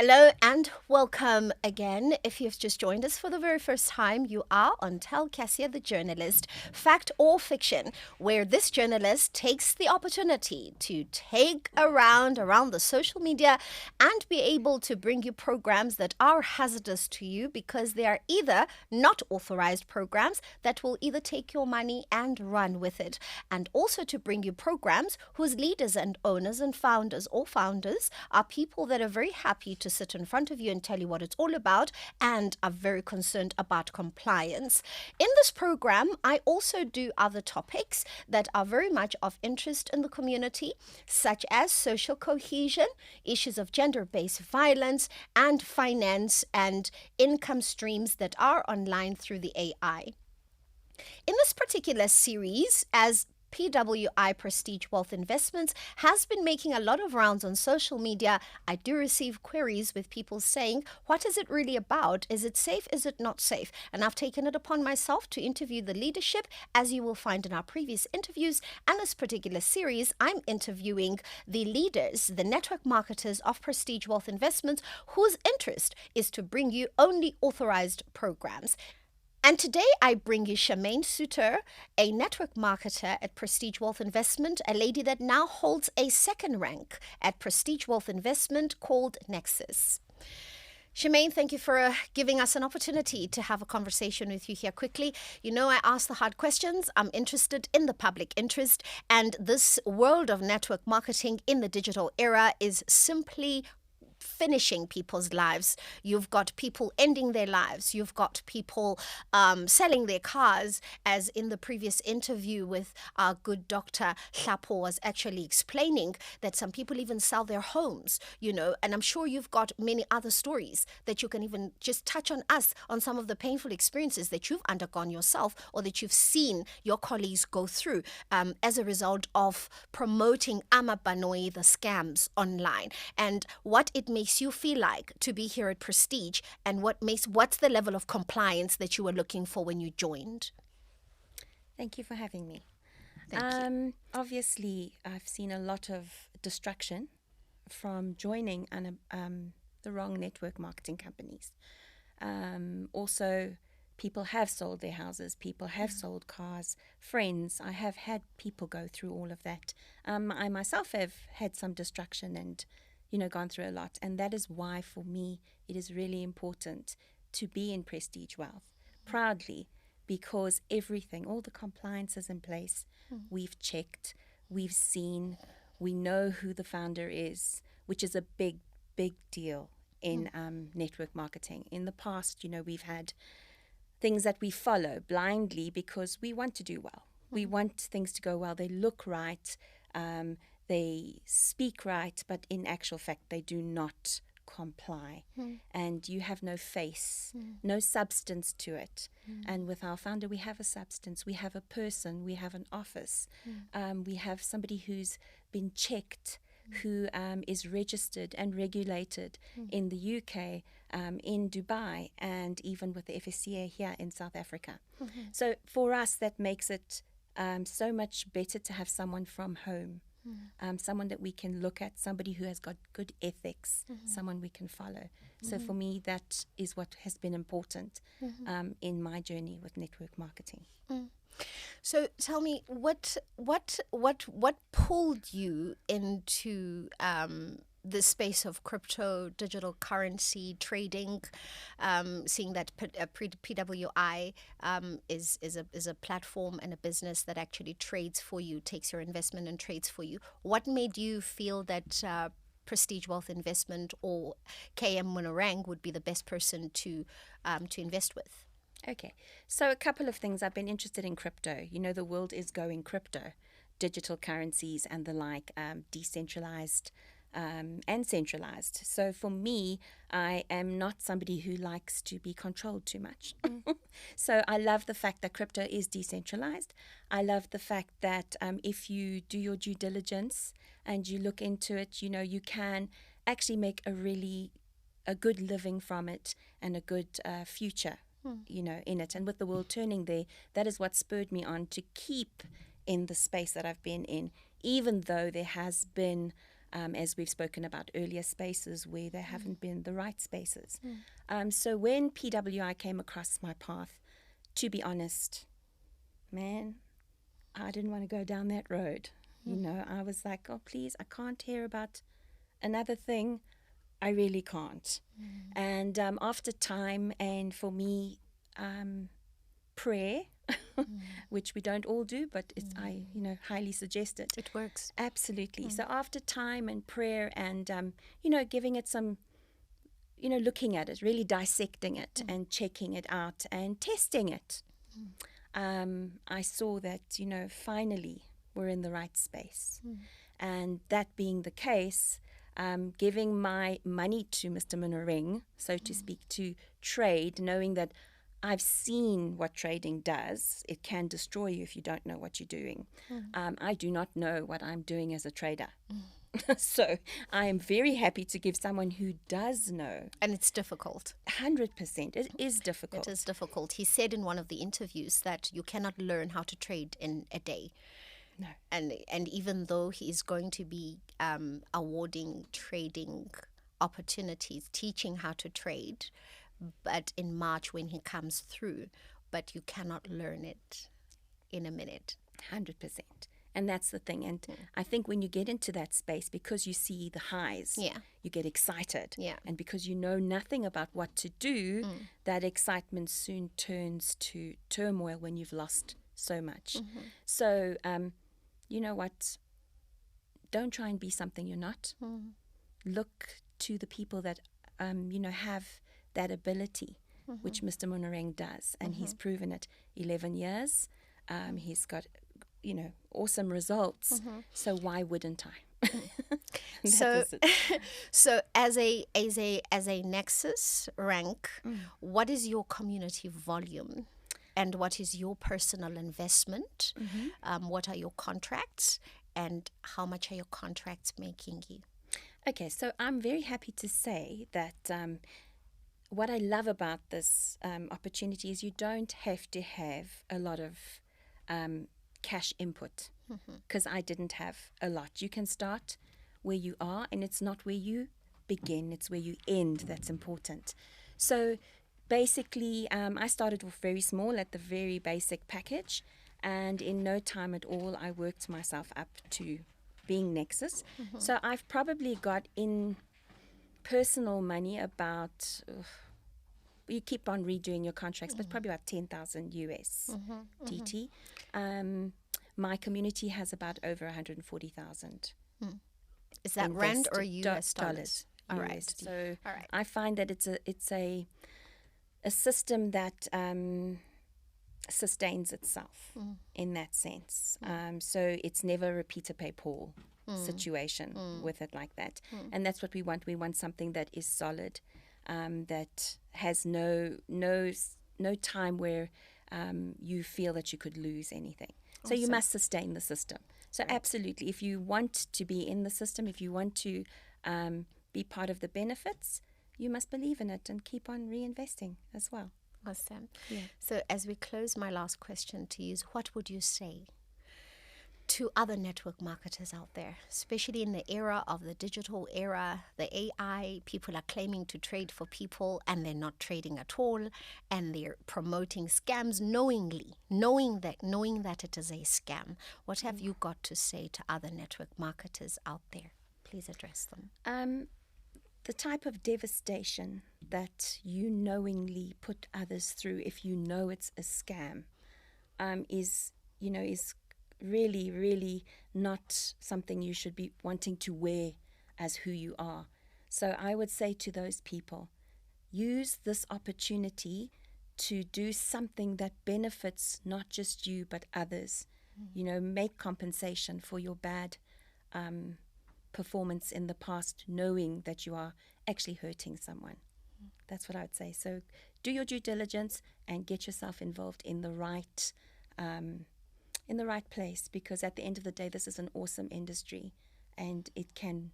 Hello and welcome again. If you've just joined us for the very first time, you are on Tell Cassia the Journalist, Fact or Fiction, where this journalist takes the opportunity to take around the social media and be able to bring you programs that are hazardous to you because they are either not authorized programs that will either take your money and run with it, and also to bring you programs whose leaders and owners and founders are people that are very happy to sit in front of you and tell you what it's all about and are very concerned about compliance. In this program, I also do other topics that are very much of interest in the community, such as social cohesion, issues of gender-based violence, and finance and income streams that are online through the AI. In this particular series, as PWI Prestige Wealth Investments has been making a lot of rounds on social media, I do receive queries with people saying, what is it really about? Is it safe? Is it not safe? And I've taken it upon myself to interview the leadership, as you will find in our previous interviews. And this particular series, I'm interviewing the leaders, the network marketers of Prestige Wealth Investments, whose interest is to bring you only authorized programs. And today I bring you Charmaine Soutter, a network marketer at Prestige Wealth Investment, a lady that now holds a second rank at Prestige Wealth Investment called Nexus. Charmaine, thank you for giving us an opportunity to have a conversation with you here quickly. You know, I ask the hard questions. I'm interested in the public interest, and this world of network marketing in the digital era is simply finishing people's lives. You've got people ending their lives. You've got people selling their cars, as in the previous interview with our good Dr. Hlapo was actually explaining that some people even sell their homes, you know, and I'm sure you've got many other stories that you can even just touch on us on some of the painful experiences that you've undergone yourself or that you've seen your colleagues go through as a result of promoting amabanoi, the scams online, and what it makes you feel like to be here at Prestige, and what's the level of compliance that you were looking for when you joined? Thank you for having me. Thank you. Obviously, I've seen a lot of destruction from joining the wrong network marketing companies. Also, people have sold their houses, people have sold cars, friends. I have had people go through all of that. I myself have had some destruction and gone through a lot. And that is why, for me, it is really important to be in Prestige Wealth proudly, because everything, all the compliance is in place. We've checked, we've seen, we know who the founder is, which is a big, big deal in network marketing. In the past, we've had things that we follow blindly because we want to do well. We want things to go well. They look right. They speak right, but in actual fact, they do not comply. And you have no face, no substance to it. And with our founder, we have a substance. We have a person. We have an office. We have somebody who's been checked, who is registered and regulated in the UK, in Dubai, and even with the FSCA here in South Africa. So for us, that makes it so much better to have someone from home. Someone that we can look at, somebody who has got good ethics, someone we can follow. So for me, that is what has been important in my journey with network marketing. So tell me, what pulled you into the space of crypto, digital currency trading, seeing that PWI is a platform and a business that actually trades for you, takes your investment and trades for you. What made you feel that Prestige Wealth Investment or KM Monareng would be the best person to invest with? Okay, so a couple of things. I've been interested in crypto. The world is going crypto, digital currencies and the like, decentralized and centralized. So for me, I am not somebody who likes to be controlled too much. So I love the fact that crypto is decentralized. I love the fact that if you do your due diligence and you look into it, you can actually make a good living from it and a good future, in it. And with the world turning there, that is what spurred me on to keep in the space that I've been in, even though there has been as we've spoken about earlier, spaces where there haven't been the right spaces. So when PWI came across my path, to be honest, man, I didn't want to go down that road. You know, I was like, oh, please, I can't hear about another thing. I really can't. And after time, and for me, prayer, which we don't all do, but it's, I highly suggest it. It works. Absolutely. So after time and prayer and, giving it some, looking at it, really dissecting it and checking it out and testing it, I saw that, finally we're in the right space. And that being the case, giving my money to Mr. Monareng, so to speak, to trade, knowing that I've seen what trading does. It can destroy you if you don't know what you're doing. I do not know what I'm doing as a trader. So I am very happy to give someone who does know. And it's difficult. 100%. It is difficult. It is difficult. He said in one of the interviews that you cannot learn how to trade in a day. No. And even though he's going to be awarding trading opportunities, teaching how to trade, but in March when he comes through, but you cannot learn it in a minute. 100%. And that's the thing. And I think when you get into that space, because you see the highs, you get excited. Yeah. And because you know nothing about what to do, that excitement soon turns to turmoil when you've lost so much. So, you know what? Don't try and be something you're not. Look to the people that, have that ability, which Mr. Monareng does. And he's proven it 11 years. He's got, awesome results. So why wouldn't I? So as a Nexus rank, what is your community volume? And what is your personal investment? What are your contracts? And how much are your contracts making you? Okay, so I'm very happy to say that what I love about this opportunity is you don't have to have a lot of cash input, because I didn't have a lot. You can start where you are, and it's not where you begin, it's where you end that's important. So basically, I started off very small at the very basic package, and in no time at all, I worked myself up to being Nexus. So I've probably got in personal money about, you keep on redoing your contracts, but probably about 10,000 US DT. My community has about over 140,000. Is that rand or US dollars? All right. So I find that it's a system that sustains itself in that sense. So it's never a Peter Pay Paul situation with it like that. And that's what we want. We want something that is solid, that has no time where you feel that you could lose anything. So you must sustain the system. So absolutely, if you want to be in the system, if you want to be part of the benefits, you must believe in it and keep on reinvesting as well. Awesome. Yeah. So as we close, my last question to you is, what would you say to other network marketers out there, especially in the era of the digital era, the AI? People are claiming to trade for people and they're not trading at all, and they're promoting scams knowing that it is a scam. What have you got to say to other network marketers out there? Please address them. The type of devastation that you knowingly put others through if you know it's a scam is really, really not something you should be wanting to wear as who you are. So I would say to those people, use this opportunity to do something that benefits not just you but others. Make compensation for your bad performance in the past, knowing that you are actually hurting someone. That's what I would say. So do your due diligence and get yourself involved in the right place, because at the end of the day, this is an awesome industry, and it can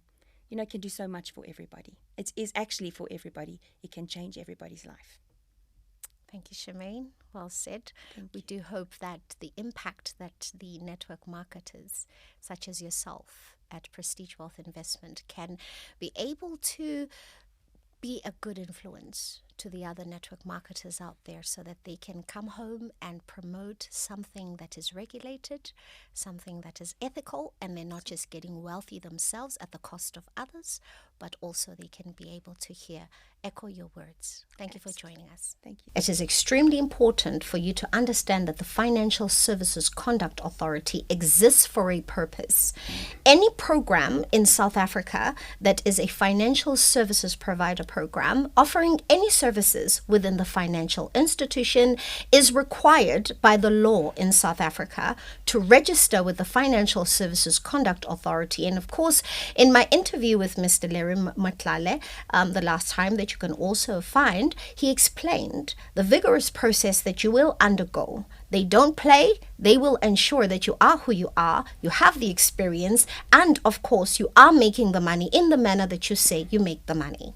do so much for everybody. It is actually for everybody. It can change everybody's life. Thank you, Charmaine. Well said. Thank We you. do hope that the impact that the network marketers, such as yourself at Prestige Wealth Investment, can be able to be a good influence to the other network marketers out there so that they can come home and promote something that is regulated, something that is ethical, and they're not just getting wealthy themselves at the cost of others, but also they can be able to echo your words. Thank you for joining us. Thank you. It is extremely important for you to understand that the Financial Services Conduct Authority exists for a purpose. Any program in South Africa that is a financial services provider program offering any services within the financial institution is required by the law in South Africa to register with the Financial Services Conduct Authority. And of course, in my interview with Mr. Larry Matlale, the last time, that you can also find, he explained the vigorous process that you will undergo. They don't play. They will ensure that you are who you are, you have the experience, and of course, you are making the money in the manner that you say you make the money.